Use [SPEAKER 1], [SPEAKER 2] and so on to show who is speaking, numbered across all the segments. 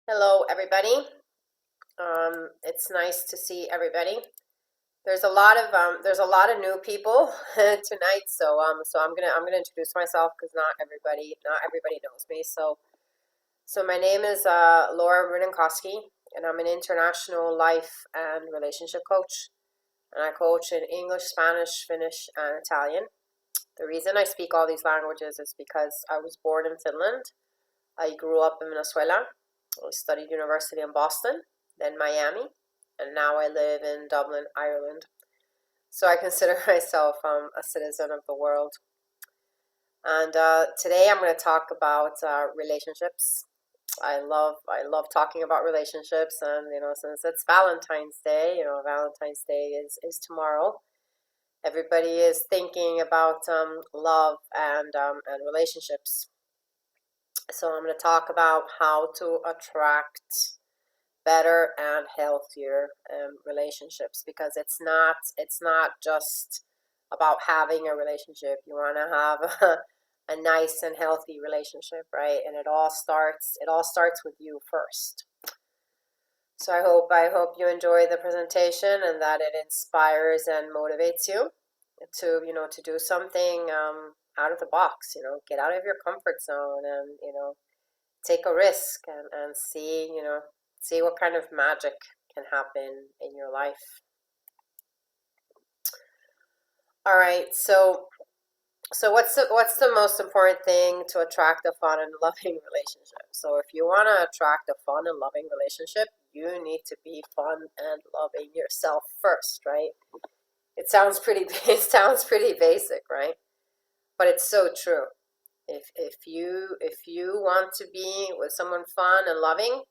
[SPEAKER 1] Hello, everybody. It's nice to see everybody. There's a lot of new people tonight, so I'm gonna introduce myself because not everybody knows me. So my name is Laura Runinkowski, and I'm an international life and relationship coach, and I coach in English, Spanish, Finnish, and Italian. The reason I speak all these languages is because I was born in Finland. I grew up in Venezuela. I studied university in Boston, then Miami, and now I live in Dublin, Ireland. So I consider myself a citizen of the world. And today I'm going to talk about relationships. I love talking about relationships, and since it's Valentine's Day, Valentine's Day is tomorrow. Everybody is thinking about love and relationships. So I'm going to talk about how to attract better and healthier relationships, because it's not just about having a relationship. You want to have a nice and healthy relationship, right? And it all starts with you first. So I hope you enjoy the presentation and that it inspires and motivates you to do something out of the box. Get out of your comfort zone and take a risk and see what kind of magic can happen in your life. All right, so what's the most important thing to attract a fun and loving relationship? So if you want to attract a fun and loving relationship, you need to be fun and loving yourself first, right? It sounds pretty basic, right? But it's so true. If you want to be with someone fun and loving,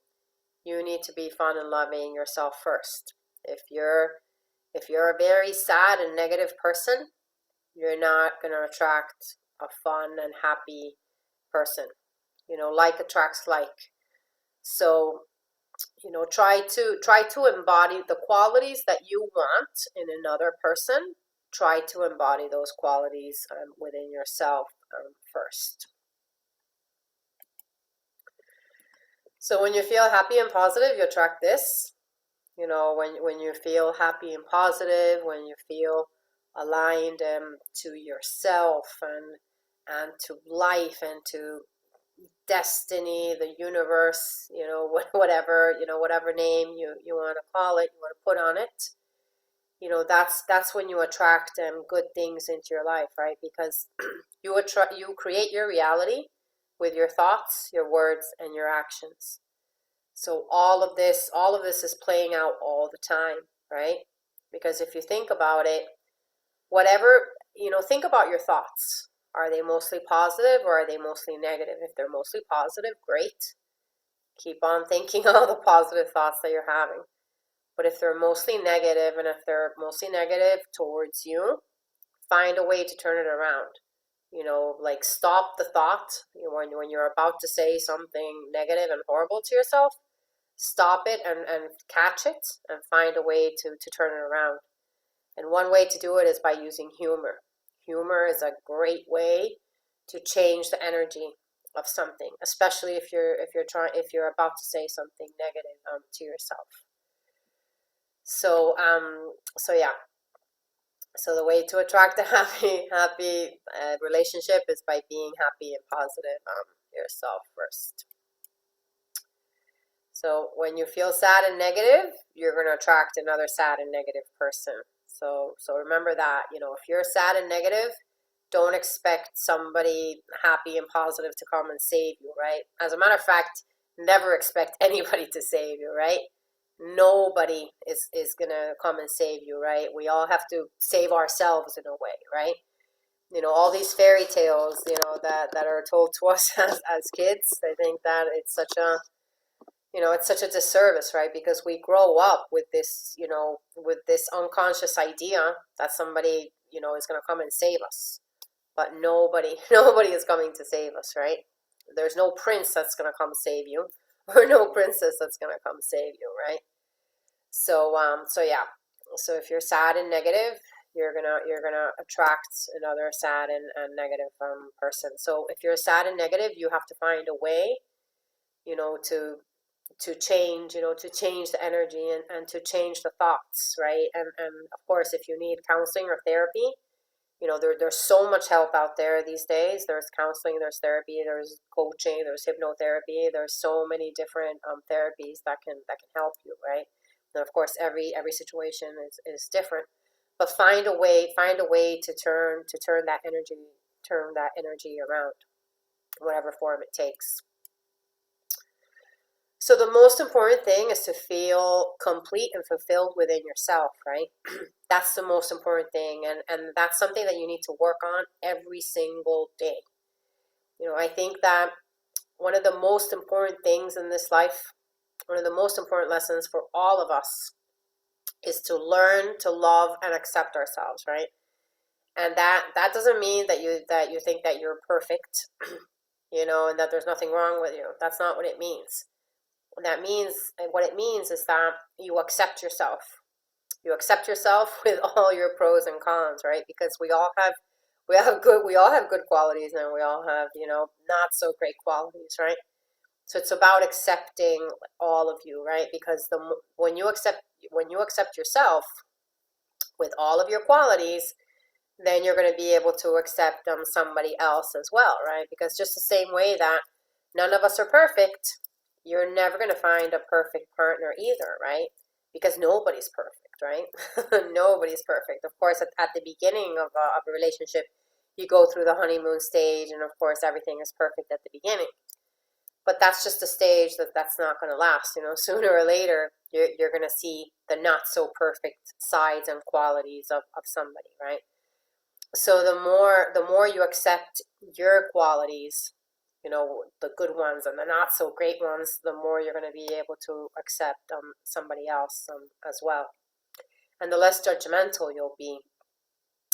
[SPEAKER 1] you need to be fun and loving yourself first. If you're a very sad and negative person, you're not going to attract a fun and happy person. Like attracts like. So, try to embody the qualities that you want in another person. Try to embody those qualities within yourself first. So when you feel happy and positive, you attract this. When you feel happy and positive, when you feel aligned to yourself and to life and to destiny, the universe, whatever name you want to call it, you want to put on it. That's when you attract good things into your life, right? Because you create your reality with your thoughts, your words, and your actions. So all of this is playing out all the time, right? Because if you think about it, whatever, think about your thoughts. Are they mostly positive or are they mostly negative? If they're mostly positive, great. Keep on thinking all the positive thoughts that you're having. But if they're mostly negative, and if they're mostly negative towards you, find a way to turn it around. Like stop the thought. When you're about to say something negative and horrible to yourself, stop it and catch it and find a way to turn it around. And one way to do it is by using humor. Humor is a great way to change the energy of something, especially if you're about to say something negative to yourself. So yeah. So the way to attract a happy relationship is by being happy and positive yourself first. So when you feel sad and negative, you're going to attract another sad and negative person. So remember that, if you're sad and negative, don't expect somebody happy and positive to come and save you, right? As a matter of fact, never expect anybody to save you, right? Nobody is going to come and save you, right? We all have to save ourselves in a way, right? All these fairy tales, that are told to us as kids, I think that it's such a disservice, right? Because we grow up with this unconscious idea that somebody, is going to come and save us. But nobody is coming to save us, right? There's no prince that's going to come save you, or no princess that's going to come save you, right? So yeah. So if you're sad and negative, you're gonna attract another sad and negative person. So if you're sad and negative, you have to find a way, to change, to change the energy, and to change the thoughts, right? And of course, if you need counseling or therapy, there's so much help out there these days. There's counseling, there's therapy, there's coaching, there's hypnotherapy. There's so many different therapies that can help you, right? And of course, every situation is different, but find a way to turn that energy around, whatever form it takes. So the most important thing is to feel complete and fulfilled within yourself, right? That's the most important thing, and that's something that you need to work on every single day. I think that one of the most important things in this life, one of the most important lessons for all of us, is to learn to love and accept ourselves, right? And that doesn't mean that you think that you're perfect, and that there's nothing wrong with you. That's not what it means. What it means is that you accept yourself. You accept yourself with all your pros and cons, right? Because we all have good qualities, and we all have, not so great qualities, right? So it's about accepting all of you, right? Because when you accept yourself with all of your qualities, then you're going to be able to accept somebody else as well, right? Because just the same way that none of us are perfect, you're never going to find a perfect partner either, right? Because nobody's perfect, right? Nobody's perfect. Of course, at the beginning of a relationship, you go through the honeymoon stage, and of course, everything is perfect at the beginning. But that's just a stage that's not going to last. Sooner or later, you're going to see the not so perfect sides and qualities of somebody, right? So the more you accept your qualities, the good ones and the not so great ones, the more you're going to be able to accept somebody else as well. And the less judgmental you'll be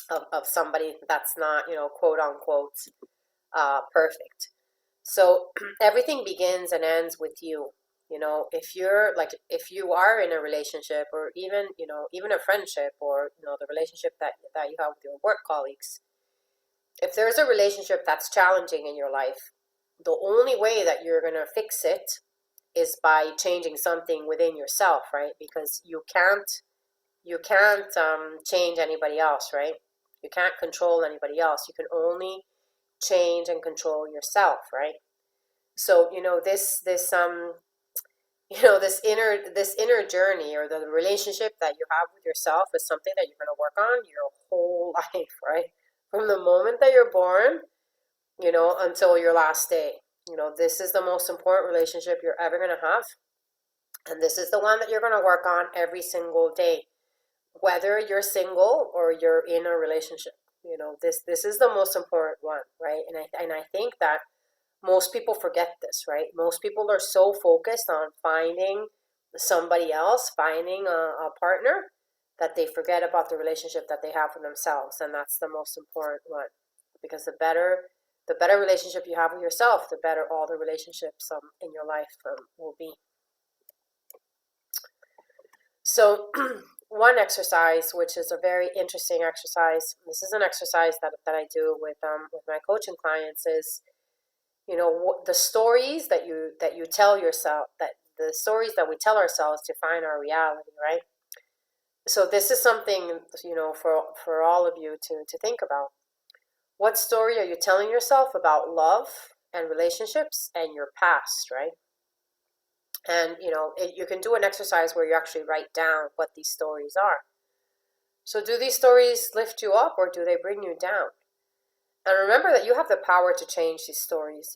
[SPEAKER 1] of somebody that's not, quote unquote, perfect. So everything begins and ends with you. If you are in a relationship, or even a friendship, or the relationship that you have with your work colleagues, if there's a relationship that's challenging in your life, the only way that you're going to fix it is by changing something within yourself, right? Because you can't change anybody else, right? You can't control anybody else. You can only change and control yourself, right? So this inner journey, or the relationship that you have with yourself, is something that you're going to work on your whole life, right? From the moment that you're born, until your last day. This is the most important relationship you're ever going to have. And this is the one that you're going to work on every single day, whether you're single or you're in a relationship. This is the most important one, right? And I think that most people forget this, right? Most people are so focused on finding somebody else, finding a partner, that they forget about the relationship that they have with themselves. And that's the most important one, because the better relationship you have with yourself, the better all the relationships in your life will be. So one exercise, which is a very interesting exercise, this is an exercise that I do with my coaching clients, is the stories that you tell yourself, that the stories that we tell ourselves define our reality, right? So this is something for all of you to think about. What story are you telling yourself about love and relationships and your past, right? And you can do an exercise where you actually write down what these stories are. So do these stories lift you up, or do they bring you down? And remember that you have the power to change these stories.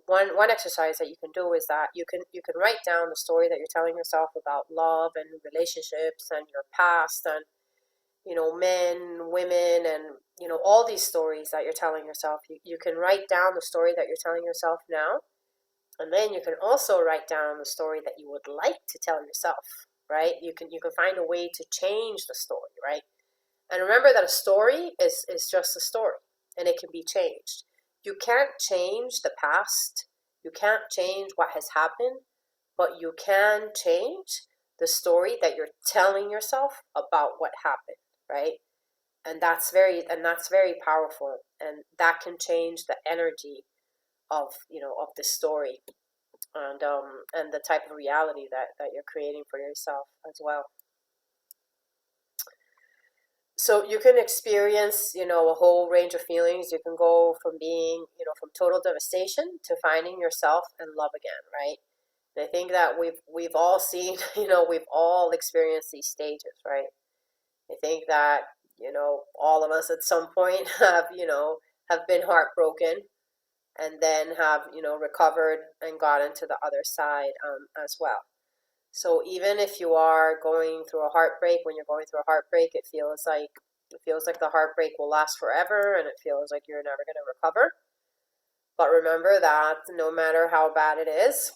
[SPEAKER 1] One exercise that you can do is that you can write down the story that you're telling yourself about love and relationships and your past, and men, women, and all these stories that you're telling yourself. You can write down the story that you're telling yourself now, and then you can also write down the story that you would like to tell yourself, right? You can find a way to change the story, right? And remember that a story is just a story, and it can be changed. You can't change the past. You can't change what has happened, but you can change the story that you're telling yourself about what happened, right? And that's very powerful, and that can change the energy of the story. and the type of reality that you're creating for yourself as well. So you can experience, a whole range of feelings. You can go from being, from total devastation to finding yourself and love again, right? And I think that we've all seen, we've all experienced these stages, right? I think that, all of us at some point have been heartbroken and then have, recovered and gotten to the other side as well. So even if you are going through a heartbreak, when you're going through a heartbreak, it feels like the heartbreak will last forever, and it feels like you're never going to recover. But remember that no matter how bad it is,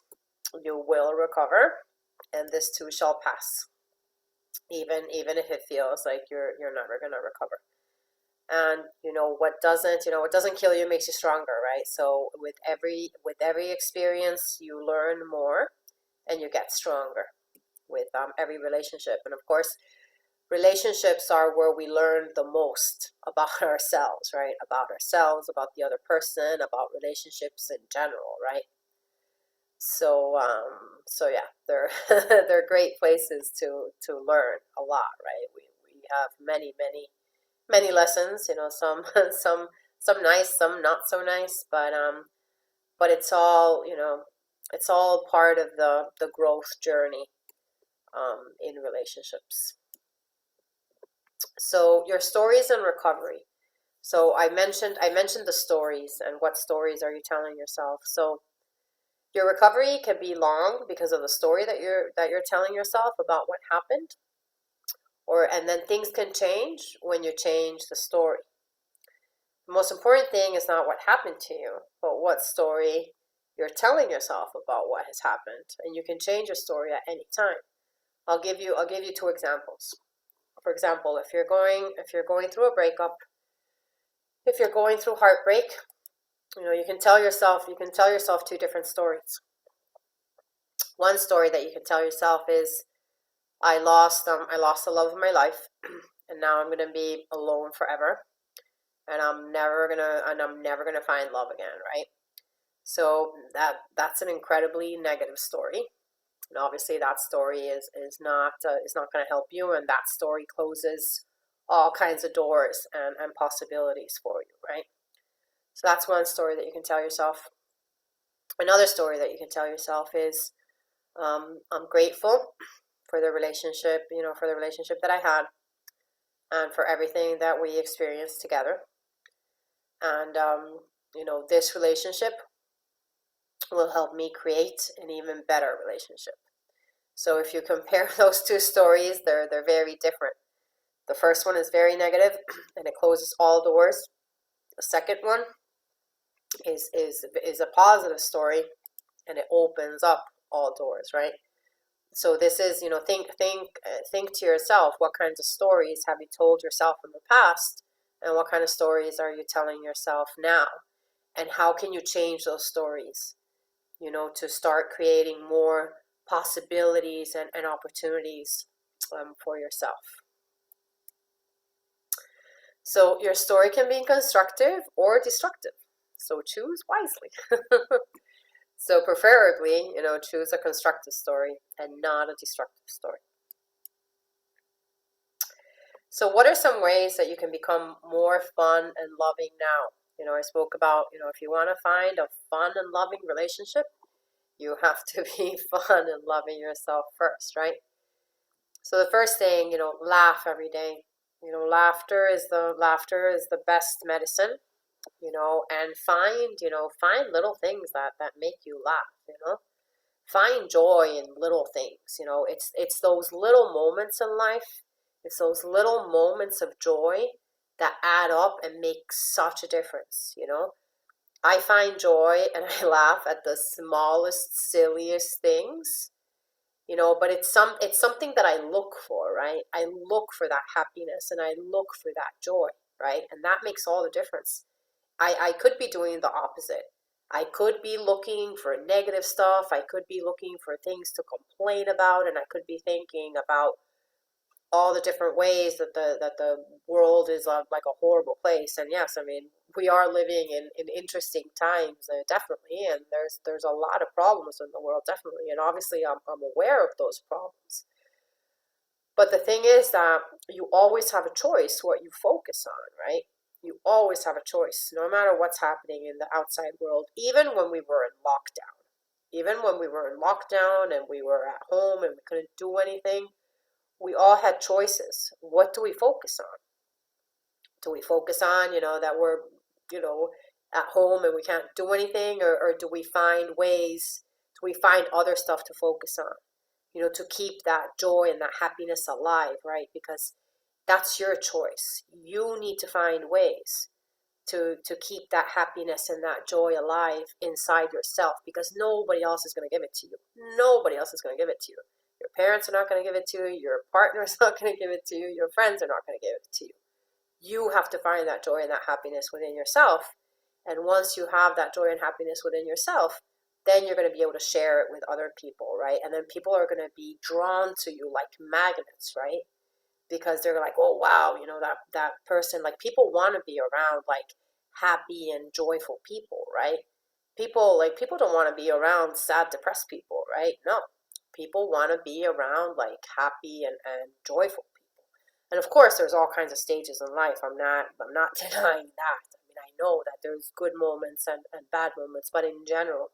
[SPEAKER 1] you will recover, and this too shall pass. Even if it feels like you're never going to recover. And what doesn't kill you makes you stronger, right? So with every experience, you learn more, and you get stronger with every relationship. And of course, relationships are where we learn the most about ourselves, right? About ourselves, about the other person, about relationships in general, right? So yeah, they're they're great places to learn a lot, right? We have many lessons, some some nice, some not so nice, but it's all part of the growth journey in relationships. So your stories and recovery. So I mentioned the stories, and what stories are you telling yourself? So your recovery can be long because of the story that you're telling yourself about what happened, and then things can change when you change the story. The most important thing is not what happened to you, but what story you're telling yourself about what has happened. And you can change your story at any time. I'll give you two examples. For example, if you're going through a breakup, if you're going through heartbreak, you can tell yourself two different stories. One story that you can tell yourself is, I lost the love of my life, and now I'm gonna be alone forever, and I'm never gonna find love again, right? So that's an incredibly negative story, and obviously that story is not going to help you, and that story closes all kinds of doors and possibilities for you, right? So that's one story that you can tell yourself. Another story that you can tell yourself is, I'm grateful for the relationship that I had, and for everything that we experienced together. And this relationship will help me create an even better relationship. So if you compare those two stories, they're very different. The first one is very negative, and it closes all doors. The second one is a positive story, and it opens up all doors, right? So this is, think to yourself, what kinds of stories have you told yourself in the past, and what kind of stories are you telling yourself now, and how can you change those stories, to start creating more possibilities and opportunities for yourself. So your story can be constructive or destructive. So choose wisely. So preferably, choose a constructive story and not a destructive story. So what are some ways that you can become more fun and loving now? I spoke about, if you want to find a fun and loving relationship, you have to be fun and loving yourself first, right? So the first thing, laugh every day. Laughter is the best medicine. And find little things that make you laugh. Find joy in little things. It's those little moments in life. It's those little moments of joy that add up and make such a difference. I find joy and I laugh at the smallest, silliest things. But it's something that I look for, right? I look for that happiness, and I look for that joy, right? And that makes all the difference. I could be doing the opposite. I could be looking for negative stuff. I could be looking for things to complain about, and I could be thinking about all the different ways that the world is like a horrible place. And yes, we are living in interesting times, definitely, and there's a lot of problems in the world, definitely, and obviously I'm aware of those problems. But the thing is that you always have a choice what you focus on, right? You always have a choice, no matter what's happening in the outside world, even when we were in lockdown. Even when we were in lockdown and we were at home and we couldn't do anything, we all had choices. What do we focus on? Do we focus on, that we're, you know, at home and we can't do anything, or do we find ways, do we find other stuff to focus on, to keep that joy and that happiness alive, right? Because that's your choice. You need to find ways to keep that happiness and that joy alive inside yourself, because nobody else is going to give it to you. Nobody else is going to give it to you. Your parents are not going to give it to you. Your partner is not going to give it to you. Your friends are not going to give it to you. You have to find that joy and that happiness within yourself. And once you have that joy and happiness within yourself, then you're going to be able to share it with other people, right? And then people are going to be drawn to you like magnets, right? Because they're like, oh wow, that person, like, people want to be around like happy and joyful people, right? People don't want to be around sad, depressed people, right? No, people want to be around like happy and joyful people. And of course there's all kinds of stages in life. I'm not denying that. I mean, I know that there's good moments and bad moments, but in general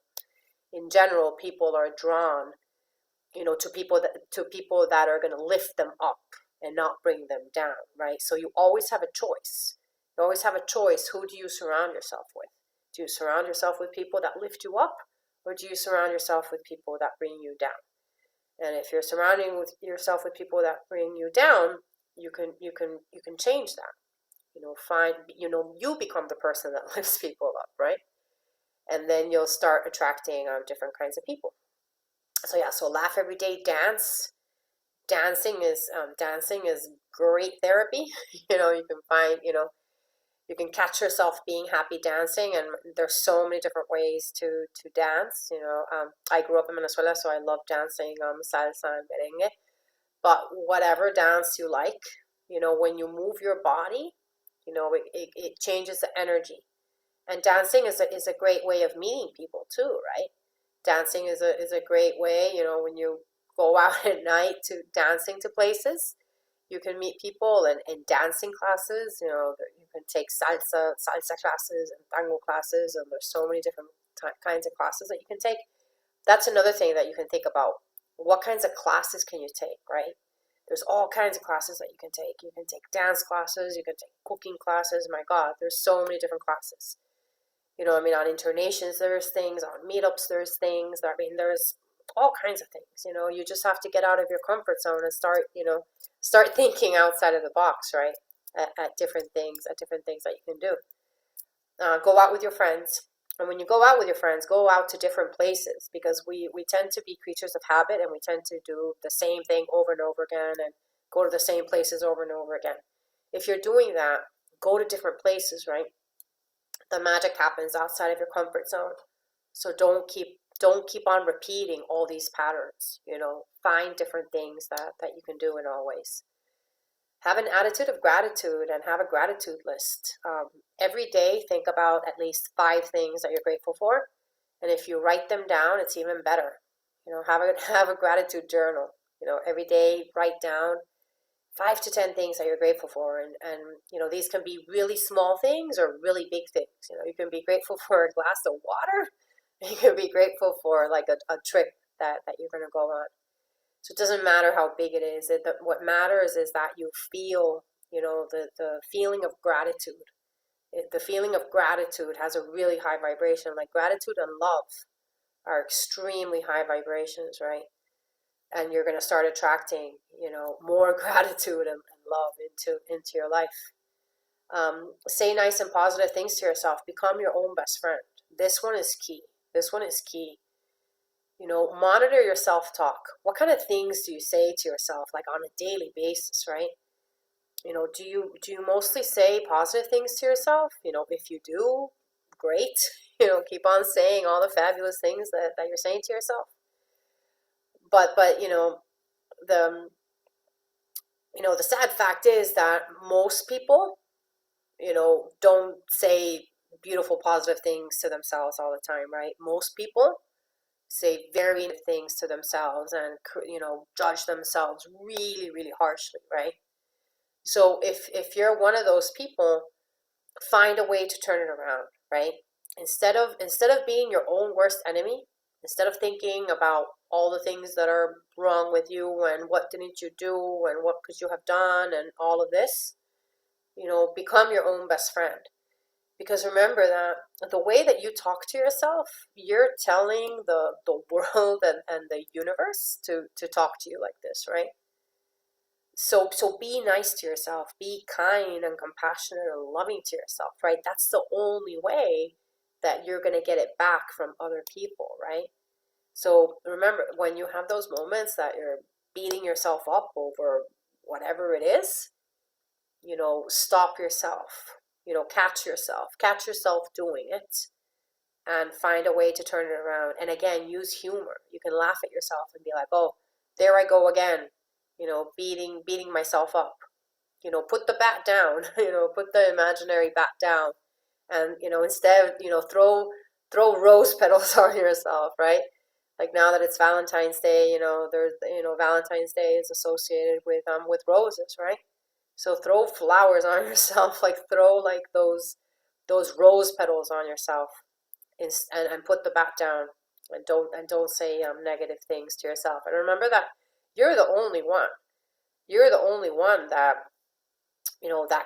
[SPEAKER 1] people are drawn, to people that are going to lift them up and not bring them down, right? So you always have a choice. You always have a choice. Who do you surround yourself with? Do you surround yourself with people that lift you up, or do you surround yourself with people that bring you down? And if you're surrounding yourself with people that bring you down, you can change that. You become the person that lifts people up, right? And then you'll start attracting different kinds of people. So yeah, so laugh every day, dance. Dancing is great therapy. You can find, you can catch yourself being happy dancing, and there's so many different ways to dance. I grew up in Venezuela, so I love dancing salsa and merengue. But whatever dance you like, when you move your body, it changes the energy. And dancing is a great way of meeting people too, right? Dancing is a great way, when you go out at night to dancing to places, you can meet people, and dancing classes, you can take salsa classes and tango classes, and there's so many different kinds of classes that you can take. That's another thing that you can think about. What kinds of classes can you take, right? There's all kinds of classes that you can take. You can take dance classes, you can take cooking classes. My God, there's so many different classes. On internations, there's things, on meetups, there's things. There's all kinds of things. You just have to get out of your comfort zone and start thinking outside of the box, right? At different things that you can do. Go out with your friends. And when you go out with your friends, go out to different places, because we tend to be creatures of habit, and we tend to do the same thing over and over again and go to the same places over and over again. If you're doing that, go to different places, right? The magic happens outside of your comfort zone. So don't keep on repeating all these patterns. Find different things that you can do in all ways. Have an attitude of gratitude and have a gratitude list. Every day, think about at least 5 things that you're grateful for, and if you write them down, it's even better. Have a gratitude journal. Every day, write down 5 to 10 things that you're grateful for, and these can be really small things or really big things. You can be grateful for a glass of water. You can be grateful for like a trip that you're going to go on. So it doesn't matter how big it is. What matters is that you feel, the feeling of gratitude. The feeling of gratitude has a really high vibration. Like, gratitude and love are extremely high vibrations, right? And you're going to start attracting, more gratitude and love into your life. Say nice and positive things to yourself. Become your own best friend. This one is key. Monitor your self-talk. What kind of things do you say to yourself, like on a daily basis, right? Do you mostly say positive things to yourself? If you do, great. Keep on saying all the fabulous things that you're saying to yourself. But the the sad fact is that most people, don't say beautiful, positive things to themselves all the time, right? Most people say very negative things to themselves and, judge themselves really, really harshly, right? So if you're one of those people, find a way to turn it around, right? Instead of being your own worst enemy, instead of thinking about all the things that are wrong with you and what didn't you do and what could you have done and all of this, become your own best friend. Because remember that the way that you talk to yourself, you're telling the world and the universe to talk to you like this, right? So be nice to yourself, be kind and compassionate and loving to yourself, right? That's the only way that you're going to get it back from other people, right? So remember, when you have those moments that you're beating yourself up over whatever it is, stop yourself, catch yourself doing it and find a way to turn it around. And again, use humor. You can laugh at yourself and be like, oh, there I go again, beating myself up. Put the bat down, put the imaginary bat down, and instead, throw rose petals on yourself, right? Like now that it's Valentine's Day, there's Valentine's Day is associated with roses, right? So throw flowers on yourself, like throw like those rose petals on yourself, and put the bat down, and don't say negative things to yourself. And remember that you're the only one. You're the only one that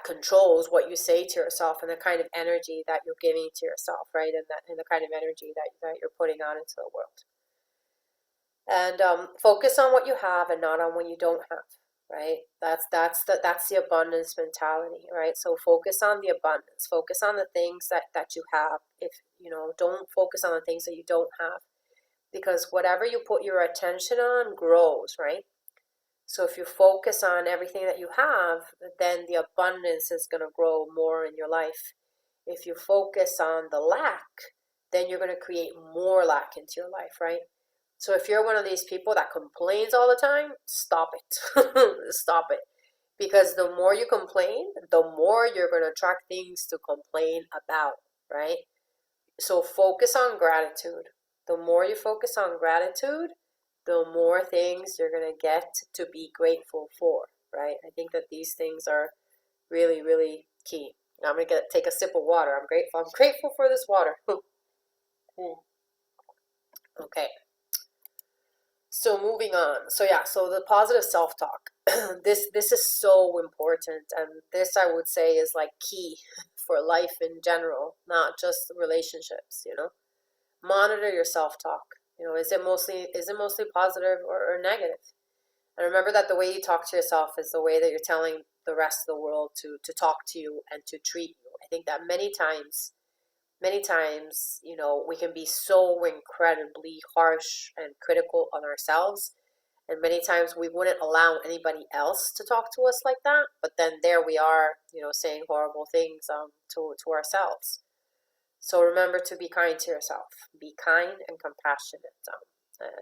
[SPEAKER 1] controls what you say to yourself and the kind of energy that you're giving to yourself, right? And the kind of energy that you're putting out into the world. And focus on what you have and not on what you don't have, right? That's the abundance mentality, right? So focus on the abundance. Focus on the things that you have. If don't focus on the things that you don't have, because whatever you put your attention on grows, right? So if you focus on everything that you have, then the abundance is going to grow more in your life. If you focus on the lack, then you're going to create more lack into your life, right? So if you're one of these people that complains all the time, stop it. Stop it. Because the more you complain, the more you're going to attract things to complain about, right? So focus on gratitude. The more you focus on gratitude, the more things you're going to get to be grateful for, right? I think that these things are really, really key. Now I'm going to take a sip of water. I'm grateful for this water. Okay. So moving on. So yeah, so the positive self-talk. This is so important, and this I would say is like key for life in general, not just relationships, Monitor your self-talk. Is it mostly positive or negative? And remember that the way you talk to yourself is the way that you're telling the rest of the world to talk to you and to treat you. I think that many times, we can be so incredibly harsh and critical on ourselves. And many times we wouldn't allow anybody else to talk to us like that. But then there we are, saying horrible things to ourselves. So remember to be kind to yourself. Be kind and compassionate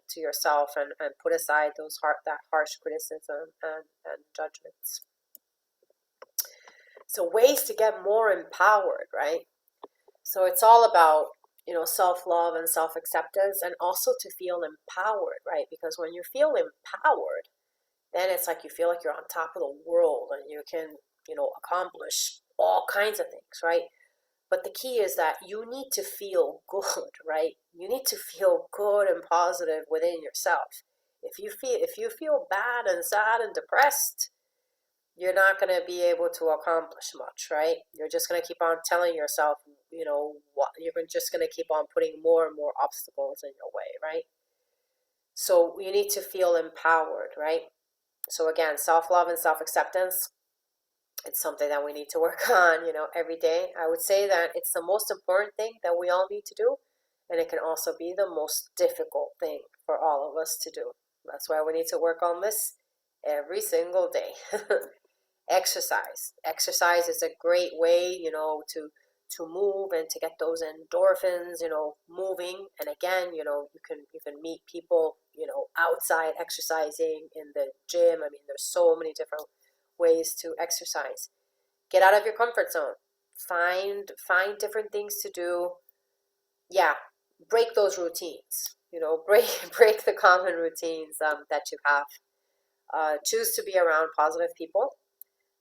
[SPEAKER 1] to yourself, and put aside that harsh criticism and judgments. So ways to get more empowered, right? So it's all about, self-love and self-acceptance, and also to feel empowered, right? Because when you feel empowered, then it's like you feel like you're on top of the world and you can, accomplish all kinds of things, right? But the key is that you need to feel good, right? You need to feel good and positive within yourself. If you feel bad and sad and depressed, you're not going to be able to accomplish much, right? You're just going to keep on telling yourself, what you're just going to keep on putting more and more obstacles in your way, right? So you need to feel empowered, right? So again, self-love and self-acceptance, it's something that we need to work on, every day. I would say that it's the most important thing that we all need to do, and it can also be the most difficult thing for all of us to do. That's why we need to work on this every single day. Exercise is a great way, to move and to get those endorphins, moving. And again, you can meet people, outside exercising in the gym. I mean, there's so many different ways to exercise. Get out of your comfort zone. find different things to do. Yeah, break those routines. Break the common routines that you have. Choose to be around positive people.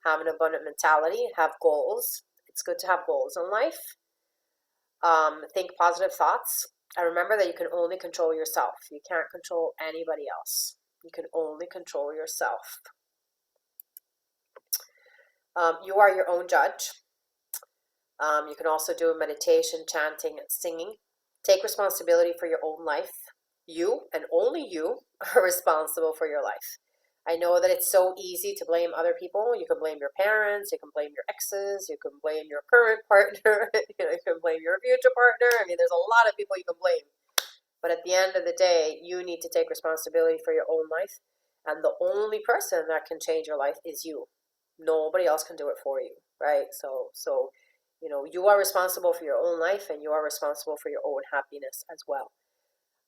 [SPEAKER 1] Have an abundant mentality. Have goals. It's good to have goals in life. Think positive thoughts. And remember that you can only control yourself. You can't control anybody else. You can only control yourself. You are your own judge. You can also do meditation, chanting, and singing. Take responsibility for your own life. You, and only you, are responsible for your life. I know that it's so easy to blame other people. You can blame your parents, you can blame your exes, you can blame your current partner, you can blame your future partner. I mean, there's a lot of people you can blame. But at the end of the day, you need to take responsibility for your own life. And the only person that can change your life is you. Nobody else can do it for you, right? So you are responsible for your own life, and you are responsible for your own happiness as well.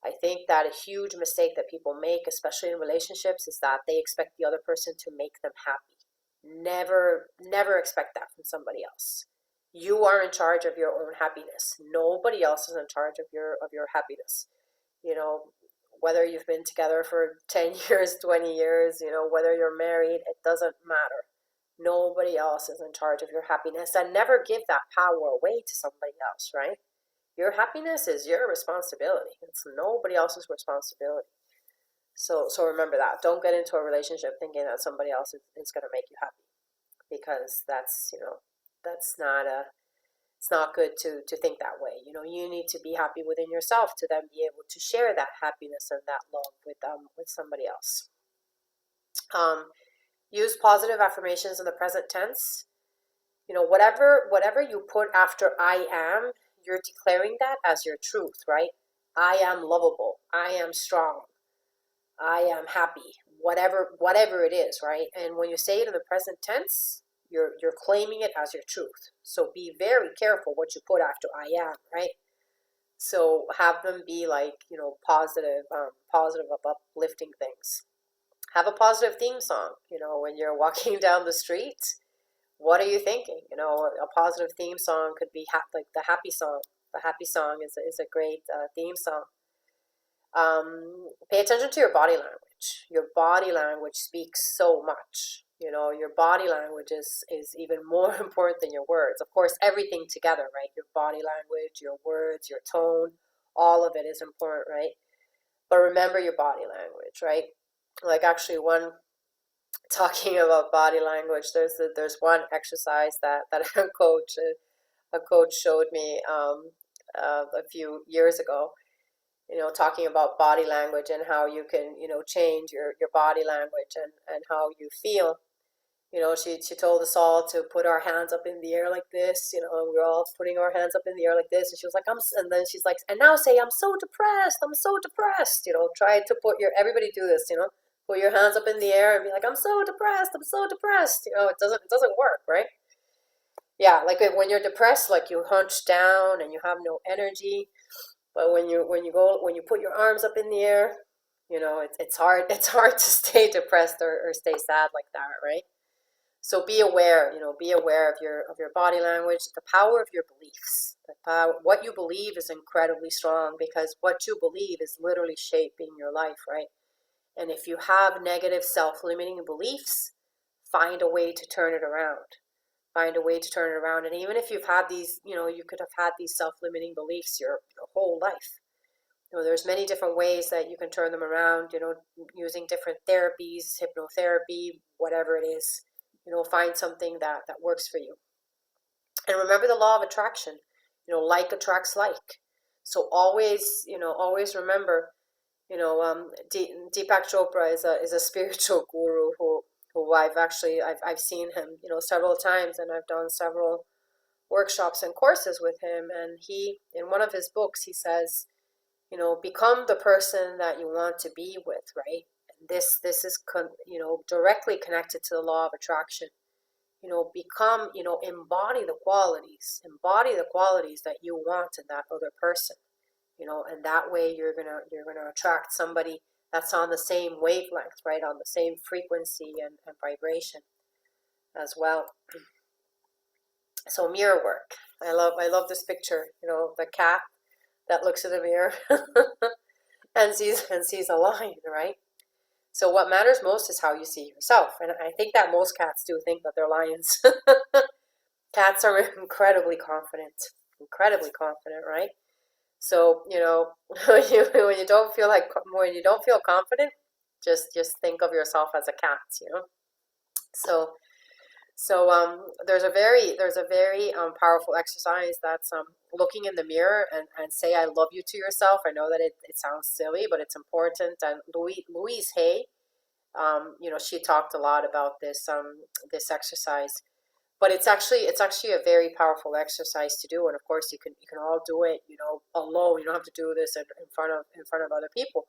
[SPEAKER 1] I think that a huge mistake that people make, especially in relationships, is that they expect the other person to make them happy. Never expect that from somebody else. You are in charge of your own happiness. Nobody else is in charge of your happiness. Whether you've been together for 10 years, 20 years, whether you're married, it doesn't matter. Nobody else is in charge of your happiness, and never give that power away to somebody else, right? Your happiness is your responsibility. It's nobody else's responsibility. So remember that. Don't get into a relationship thinking that somebody else is going to make you happy, because that's it's not good to think that way. You need to be happy within yourself to then be able to share that happiness and that love with somebody else. Use positive affirmations in the present tense. Whatever you put after I am, you're declaring that as your truth, right? I am lovable. I am strong. I am happy. Whatever it is, right? And when you say it in the present tense, you're claiming it as your truth. So be very careful what you put after I am, right? So have them be like, positive, uplifting things. Have a positive theme song, when you're walking down the street. What are you thinking? A positive theme song could be like the happy song. The happy song is a great theme song. Pay attention to your body language. Your body language speaks so much. Your body language is even more important than your words. Of course, everything together, right? Your body language, your words, your tone, all of it is important, right? But remember your body language, right? Like actually talking about body language, there's one exercise that a coach showed me a few years ago, talking about body language and how you can change your body language and how you feel. She told us all to put our hands up in the air like this, and we're all putting our hands up in the air like this, and she was like, and then she's like, and now say, I'm so depressed, try to everybody do this, put your hands up in the air and be like, I'm so depressed, it doesn't work, right? Yeah, like when you're depressed, like you hunch down and you have no energy. But when you put your arms up in the air, it's hard to stay depressed or stay sad like that, right? So be aware, be aware of your body language, the power of your beliefs. What you believe is incredibly strong, because what you believe is literally shaping your life, right? And if you have negative self-limiting beliefs, find a way to turn it around. Find a way to turn it around. And even if you've had these, you could have had these self-limiting beliefs your whole life. There's many different ways that you can turn them around, using different therapies, hypnotherapy, whatever it is. Find something that works for you. And remember the law of attraction. Like attracts like. So always remember, Deepak Chopra is a spiritual guru who I've seen him, several times, and I've done several workshops and courses with him. And he, in one of his books, he says, become the person that you want to be with, right? And this is directly connected to the law of attraction. Become, embody the qualities that you want in that other person, and that way you're gonna attract somebody that's on the same wavelength, right, on the same frequency and vibration as well. So mirror work. I love this picture. The cat that looks in the mirror and sees a lion, right? So what matters most is how you see yourself, and I think that most cats do think that they're lions. Cats are incredibly confident, right? So when you don't feel confident, just think of yourself as a cat. So there's a very powerful exercise that's looking in the mirror and say I love you to yourself. I know that it sounds silly, but it's important. And Louise Hay, she talked a lot about this exercise. But it's actually a very powerful exercise to do, and of course you can all do it, alone. You don't have to do this in front of other people.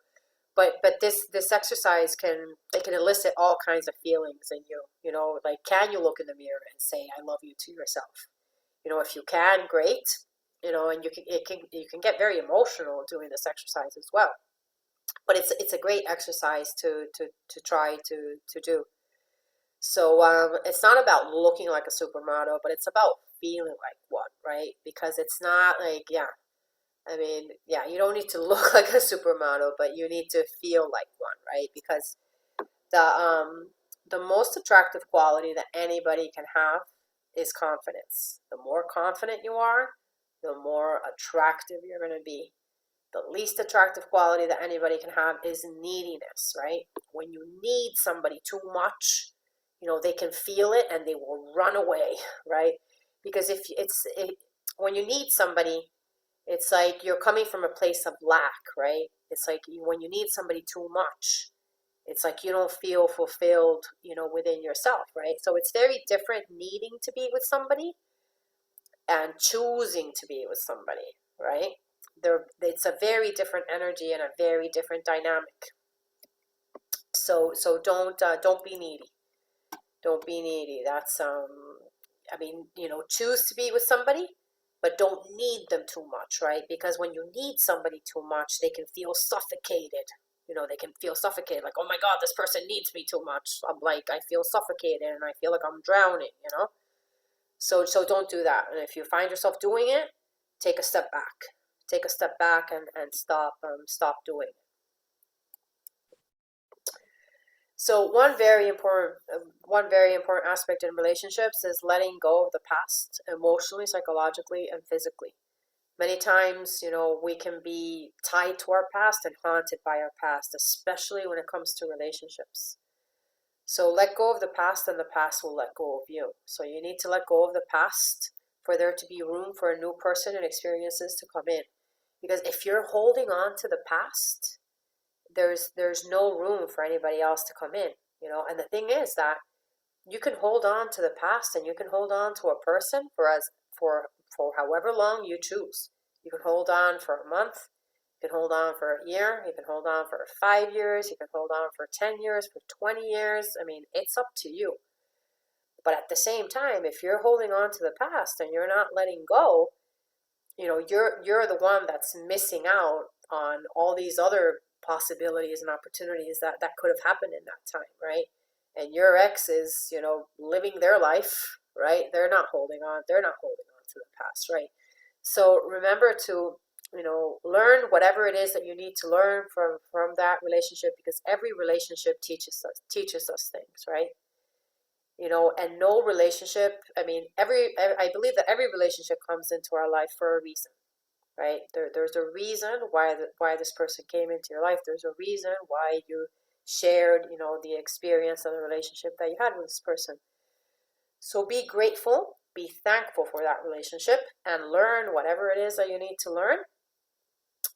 [SPEAKER 1] But this exercise can elicit all kinds of feelings in you. Like, can you look in the mirror and say I love you to yourself? If you can, great. And you can get very emotional doing this exercise as well. But it's a great exercise to try to do. So it's not about looking like a supermodel, but it's about feeling like one, right? Because it's not like, yeah, I mean, yeah, you don't need to look like a supermodel, but you need to feel like one, right? Because the most attractive quality that anybody can have is confidence. The more confident you are, the more attractive you're going to be. The least attractive quality that anybody can have is neediness, right? When you need somebody too much, they can feel it and they will run away, right? Because when you need somebody, it's like you're coming from a place of lack, right? It's like when you need somebody too much, it's like you don't feel fulfilled, within yourself, right? So it's very different needing to be with somebody and choosing to be with somebody, right? It's a very different energy and a very different dynamic. So don't be needy. Don't be needy. That's I mean, choose to be with somebody, but don't need them too much, right? Because when you need somebody too much, they can feel suffocated. They can feel suffocated, like, oh my God, this person needs me too much. I feel suffocated and I feel like I'm drowning. So don't do that. And if you find yourself doing it, take a step back. Take a step back and stop doing it. So one very important aspect in relationships is letting go of the past, emotionally, psychologically, and physically. Many times, we can be tied to our past and haunted by our past, especially when it comes to relationships. So let go of the past and the past will let go of you. So you need to let go of the past for there to be room for a new person and experiences to come in. Because if you're holding on to the past, there's no room for anybody else to come in. And the thing is that you can hold on to the past and you can hold on to a person for however long you choose. You can hold on for a month, you can hold on for a year, you can hold on for 5 years, you can hold on for 10 years, for 20 years. I mean, it's up to you. But at the same time, if you're holding on to the past and you're not letting go, you're the one that's missing out on all these other possibilities and opportunities that could have happened in that time, right? And your ex is, living their life, right? They're not holding on to the past, right? So remember to, learn whatever it is that you need to learn from that relationship, because every relationship teaches us things, right? And no relationship, I mean, I believe that every relationship comes into our life for a reason, right? There's a reason why this person came into your life. There's a reason why you shared, the experience of the relationship that you had with this person. So be grateful, be thankful for that relationship, and learn whatever it is that you need to learn,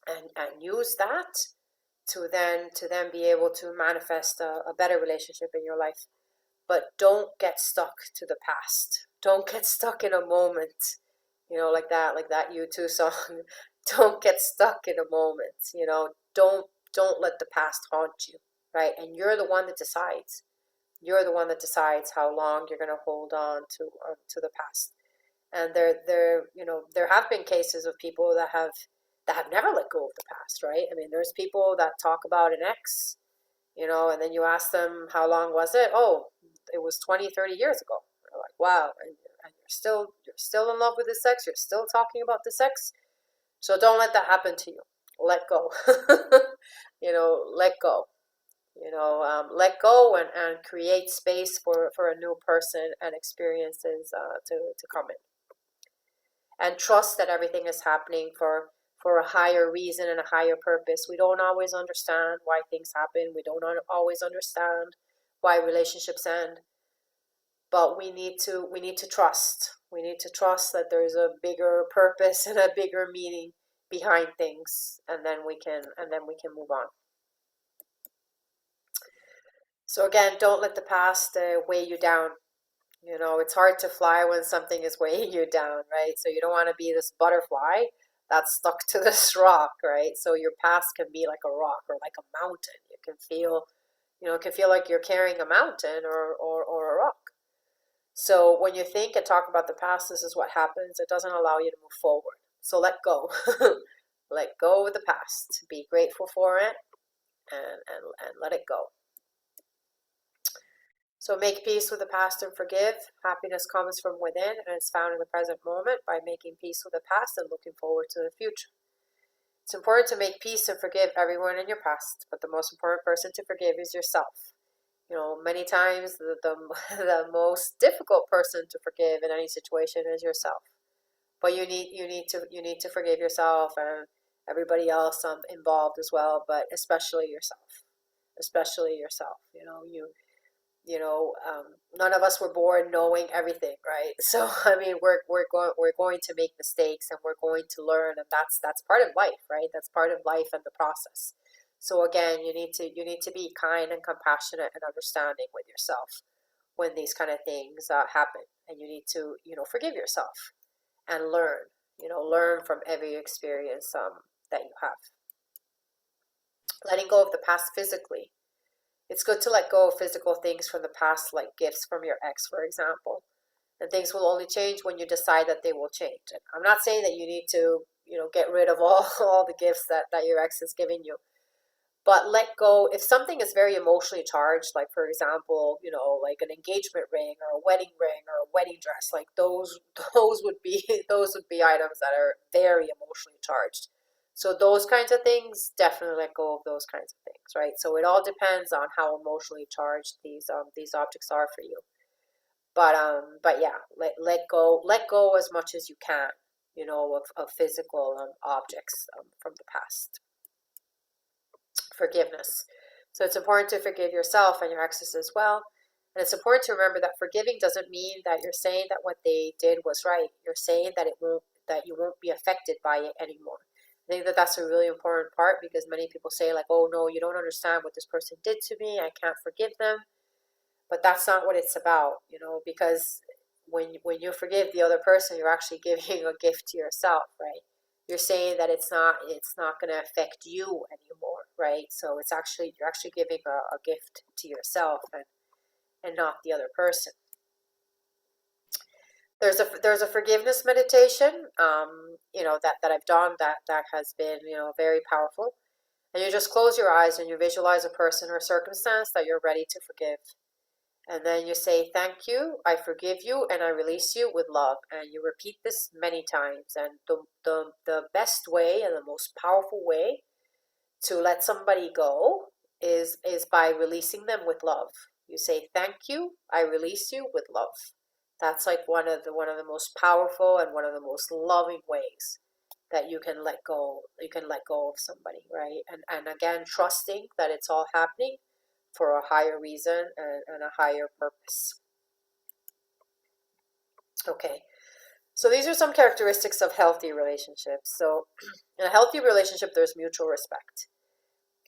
[SPEAKER 1] and use that to then be able to manifest a better relationship in your life. But don't get stuck to the past. Don't get stuck in a moment, like that U2 song. Don't get stuck in a moment. Don't let the past haunt you, right? And you're the one that decides. You're the one that decides how long you're going to hold on to the past. And there have been cases of people that have never let go of the past, right? I mean, there's people that talk about an ex, and then you ask them how long was it? Oh, it was 20, 30 years ago. They're like, wow. and you're still in love with the sex, you're still talking about the sex. So don't let that happen to you. Let go. Let go. Let go and create space for a new person and experiences to come in. And trust that everything is happening for a higher reason and a higher purpose. We don't always understand why things happen. We don't always understand why relationships end. But we need to trust. We need to trust that there's a bigger purpose and a bigger meaning behind things, and then we can move on. So again, don't let the past weigh you down. It's hard to fly when something is weighing you down, right? So you don't want to be this butterfly that's stuck to this rock, right? So your past can be like a rock or like a mountain. It can feel like you're carrying a mountain or a rock. So when you think and talk about the past, this is what happens. It doesn't allow you to move forward. So let go. Let go of the past. Be grateful for it and let it go. So make peace with the past and forgive. Happiness comes from within and is found in the present moment by making peace with the past and looking forward to the future. It's important to make peace and forgive everyone in your past, but the most important person to forgive is yourself. Many times the most difficult person to forgive in any situation is yourself. But you need to forgive yourself and everybody else involved as well, but especially yourself. Especially yourself. None of us were born knowing everything, right? So I mean, we're going to make mistakes and we're going to learn, and that's part of life, right? That's part of life and the process. So again, you need to be kind and compassionate and understanding with yourself when these kind of things happen, and you need to forgive yourself and learn from every experience that you have. Letting go of the past physically. It's good to let go of physical things from the past, like gifts from your ex, for example. And things will only change when you decide that they will change. And I'm not saying that you need to, get rid of all the gifts that your ex has given you. But let go. If something is very emotionally charged, like for example, like an engagement ring or a wedding ring or a wedding dress, like those would be items that are very emotionally charged. So those kinds of things, definitely let go of those kinds of things, right? So it all depends on how emotionally charged these objects are for you. But yeah, let go as much as you can, of physical objects from the past. Forgiveness. So it's important to forgive yourself and your exes as well. And it's important to remember that forgiving doesn't mean that you're saying that what they did was right. You're saying that you won't be affected by it anymore. I think that that's a really important part, because many people say like, oh no, you don't understand what this person did to me, I can't forgive them. But that's not what it's about, because when you forgive the other person, you're actually giving a gift to yourself, right? You're saying that it's not going to affect you anymore, right? So you're actually giving a gift to yourself and not the other person. There's a forgiveness meditation, that I've done that has been very powerful. And you just close your eyes and you visualize a person or circumstance that you're ready to forgive. And then you say, thank you, I forgive you, and I release you with love. And you repeat this many times. And the best way and the most powerful way to let somebody go is by releasing them with love. You say, thank you, I release you with love. That's like one of the most powerful and one of the most loving ways that you can let go. You can let go of somebody, right? And again, trusting that it's all happening for a higher reason and a higher purpose. Okay, so these are some characteristics of healthy relationships. So in a healthy relationship, there's mutual respect.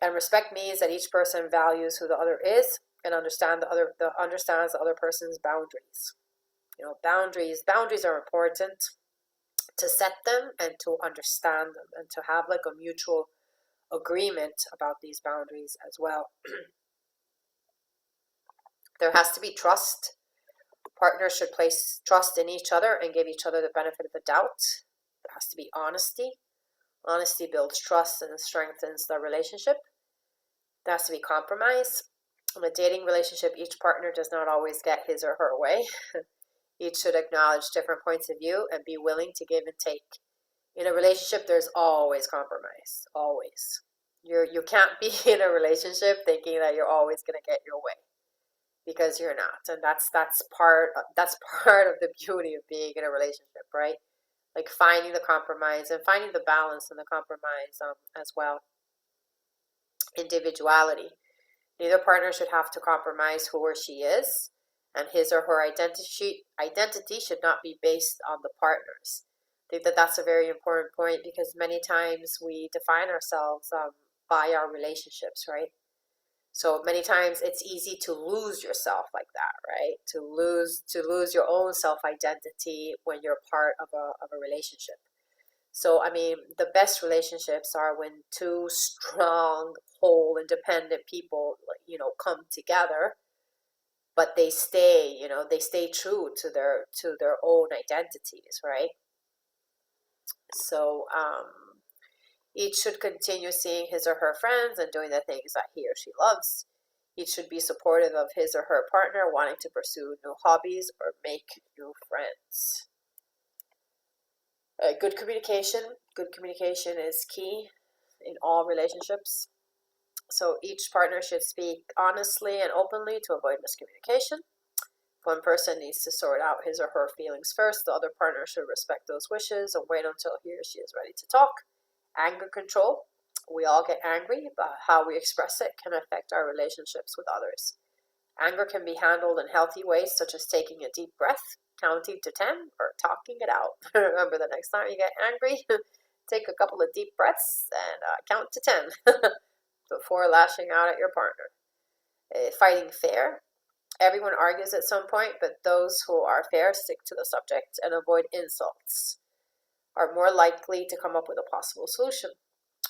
[SPEAKER 1] And respect means that each person values who the other is and understands the other person's boundaries. Boundaries are important to set them and to understand them and to have like a mutual agreement about these boundaries as well. There has to be trust. Partners should place trust in each other and give each other the benefit of the doubt. There has to be honesty. Honesty builds trust and strengthens the relationship. There has to be compromise. In a dating relationship, each partner does not always get his or her way. Each should acknowledge different points of view and be willing to give and take. In a relationship, there's always compromise, always. You can't be in a relationship thinking that you're always going to get your way, because you're not, and that's part of the beauty of being in a relationship, right? Like finding the compromise and finding the balance in the compromise as well. Individuality. Neither partner should have to compromise who or she is, and his or her identity should not be based on the partners. I think that that's a very important point, because many times we define ourselves by our relationships, right? So many times it's easy to lose yourself like that, right? To lose your own self identity when you're part of a relationship. So I mean, the best relationships are when two strong, whole, independent people, come together, but they stay true to their own identities, right? So each should continue seeing his or her friends and doing the things that he or she loves. Each should be supportive of his or her partner wanting to pursue new hobbies or make new friends. Good communication. Good communication is key in all relationships. So each partner should speak honestly and openly to avoid miscommunication. If one person needs to sort out his or her feelings first, the other partner should respect those wishes and wait until he or she is ready to talk. Anger control. We all get angry, but how we express it can affect our relationships with others. Anger can be handled in healthy ways, such as taking a deep breath, counting to 10, or talking it out. Remember, the next time you get angry, take a couple of deep breaths and count to 10 before lashing out at your partner. Fighting fair. Everyone argues at some point, but those who are fair stick to the subject and avoid insults are more likely to come up with a possible solution.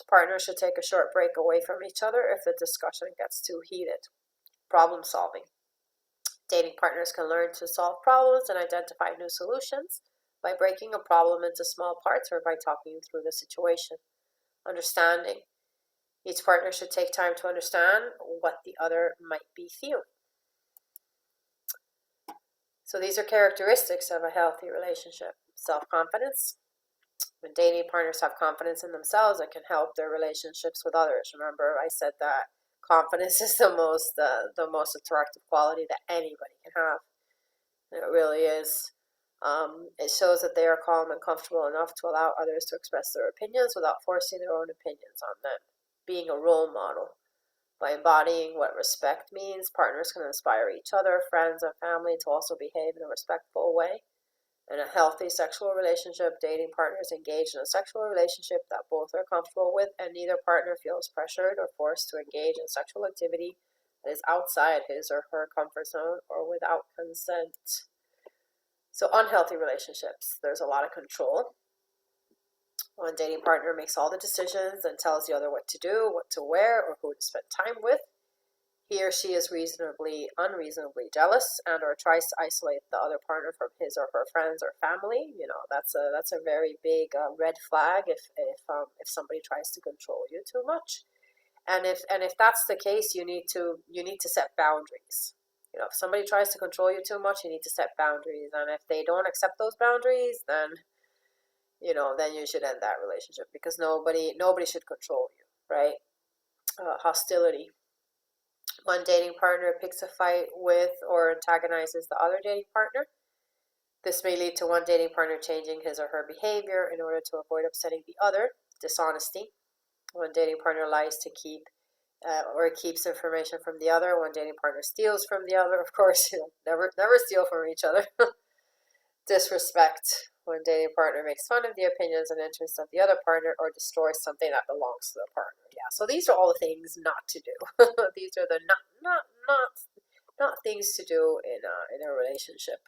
[SPEAKER 1] Partners should take a short break away from each other if the discussion gets too heated. Problem solving. Dating partners can learn to solve problems and identify new solutions by breaking a problem into small parts or by talking through the situation. Understanding. Each partner should take time to understand what the other might be feeling. So these are characteristics of a healthy relationship. Self-confidence. When dating partners have confidence in themselves, it can help their relationships with others. Remember, I said that confidence is the most attractive quality that anybody can have. It really is. It shows that they are calm and comfortable enough to allow others to express their opinions without forcing their own opinions on them. Being a role model. By embodying what respect means, partners can inspire each other, friends, and family to also behave in a respectful way. In a healthy sexual relationship, dating partners engage in a sexual relationship that both are comfortable with, and neither partner feels pressured or forced to engage in sexual activity that is outside his or her comfort zone or without consent. So unhealthy relationships, there's a lot of control. One dating partner makes all the decisions and tells the other what to do, what to wear, or who to spend time with. He or she is unreasonably jealous and or tries to isolate the other partner from his or her friends or family. That's a very big red flag if somebody tries to control you too much. And if that's the case, you need to set boundaries. If somebody tries to control you too much, you need to set boundaries. And if they don't accept those boundaries, then you should end that relationship, because nobody should control you, right? Hostility. One dating partner picks a fight with or antagonizes the other dating partner. This may lead to one dating partner changing his or her behavior in order to avoid upsetting the other. Dishonesty. One dating partner lies to keep or keeps information from the other. One dating partner steals from the other. Of course, never steal from each other. Disrespect. One dating partner makes fun of the opinions and interests of the other partner or destroys something that belongs to the partner. Yeah, so these are all the things not to do. These are the not things to do in a relationship.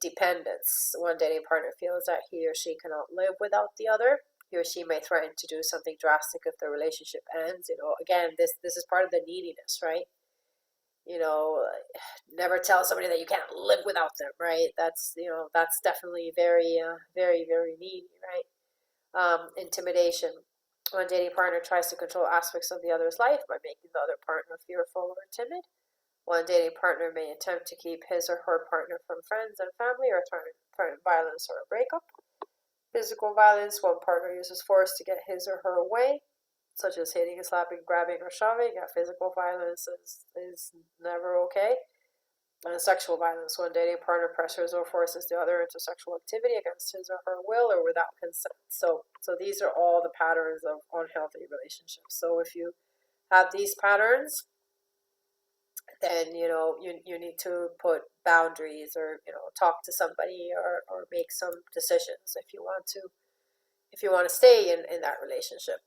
[SPEAKER 1] Dependence. One dating partner feels that he or she cannot live without the other. He or she may threaten to do something drastic if the relationship ends. Again, this is part of the neediness, right? Never tell somebody that you can't live without them, right? That's definitely very, very, very needy, right? Intimidation. One dating partner tries to control aspects of the other's life by making the other partner fearful or timid. One dating partner may attempt to keep his or her partner from friends and family or threaten violence or a breakup. Physical violence, one partner uses force to get his or her way, such as hitting, slapping, grabbing, or shoving. Yeah, physical violence is never okay. And sexual violence, one dating partner pressures or forces the other into sexual activity against his or her will or without consent. So these are all the patterns of unhealthy relationships. So if you have these patterns, then you need to put boundaries, or talk to somebody, or make some decisions if you want to stay in that relationship.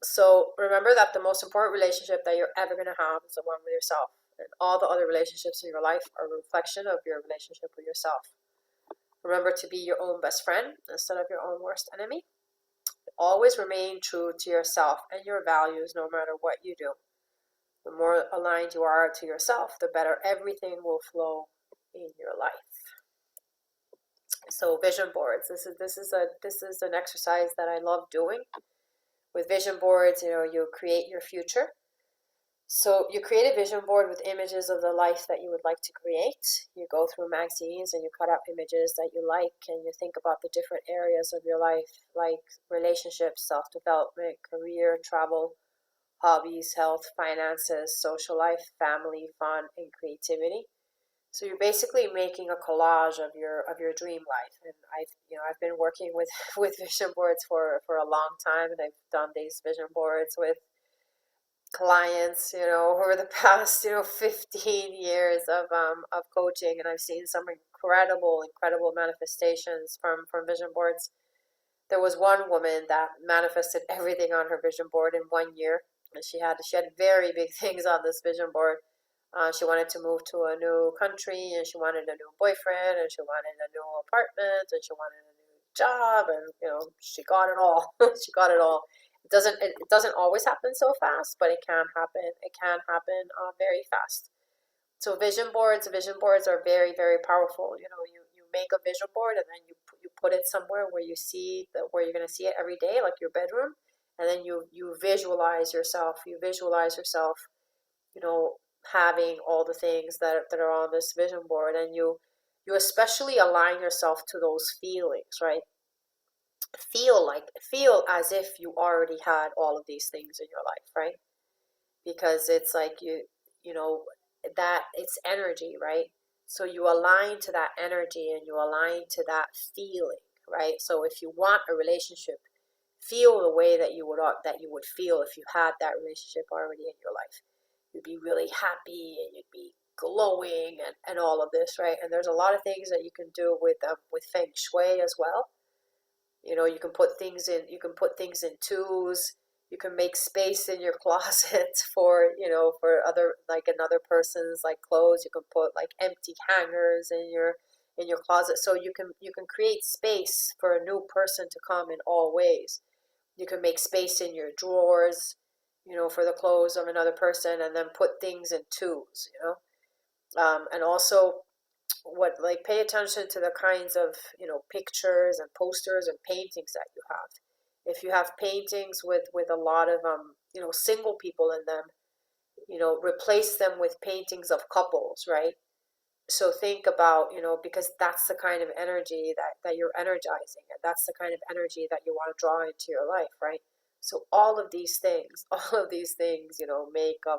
[SPEAKER 1] So remember that the most important relationship that you're ever going to have is the one with yourself, and all the other relationships in your life are a reflection of your relationship with yourself. Remember to be your own best friend instead of your own worst enemy. Always remain true to yourself and your values no matter what you do. The more aligned you are to yourself, the better everything will flow in your life. So vision boards. This is an exercise that I love doing. With vision boards, you create your future. So you create a vision board with images of the life that you would like to create. You go through magazines and you cut out images that you like, and you think about the different areas of your life, like relationships, self-development, career, travel, hobbies, health, finances, social life, family, fun, and creativity. So you're basically making a collage of your dream life. And I've been working with with vision boards for a long time, and I've done these vision boards with clients, over the past 15 years of coaching, and I've seen some incredible manifestations from vision boards. There was one woman that manifested everything on her vision board in 1 year, and she had very big things on this vision board. She wanted to move to a new country, and she wanted a new boyfriend, and she wanted a new apartment, and she wanted a new job, and she got it all. She got it all. It doesn't always happen so fast, but it can happen. It can happen very fast. So vision boards are very, very powerful. You make a vision board, and then you put it somewhere where where you're going to see it every day, like your bedroom, and then you visualize yourself. You visualize yourself, having all the things that are on this vision board, and you especially align yourself to those feelings, right? Feel as if you already had all of these things in your life, right? Because it's like you know that it's energy, right? So you align to that energy, and you align to that feeling, right? So if you want a relationship, feel the way that you would feel if you had that relationship already in your life. You'd be really happy, and you'd be glowing, and all of this, right? And there's a lot of things that you can do with feng shui as well. You can put things in twos. You can make space in your closet for other, like another person's like clothes. You can put like empty hangers in your closet, so you can create space for a new person to come in all ways. You can make space in your drawers, for the clothes of another person, and then put things in twos. And also, pay attention to the kinds of pictures and posters and paintings that you have. If you have paintings with a lot of single people in them, replace them with paintings of couples, right? So think about, because that's the kind of energy that you're energizing, and that's the kind of energy that you want to draw into your life, right? So all of these things,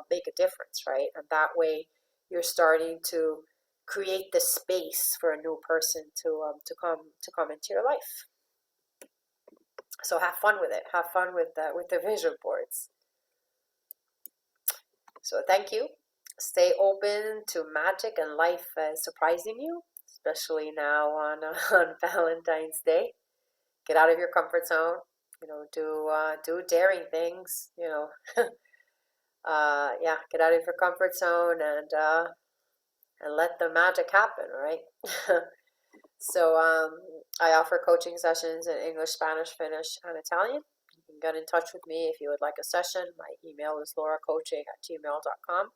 [SPEAKER 1] make a difference, right? And that way you're starting to create the space for a new person to come into your life. So have fun with it. Have fun with the vision boards. So thank you. Stay open to magic and life surprising you, especially now on on Valentine's Day. Get out of your comfort zone. Do daring things. Yeah, get out of your comfort zone, and let the magic happen, right? So I offer coaching sessions in English, Spanish, Finnish, and Italian. You can get in touch with me if you would like a session. My email is lauracoaching@gmail.com.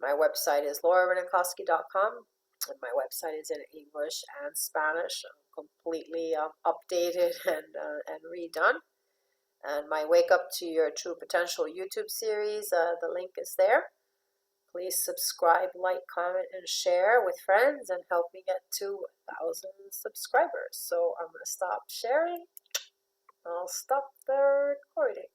[SPEAKER 1] My website is laurareninkoski.com, and my website is in English and Spanish, completely updated and redone. And my Wake Up to Your True Potential YouTube series, the link is there. Please subscribe, like, comment, and share with friends and help me get to 1,000 subscribers. So I'm going to stop sharing. I'll stop the recording.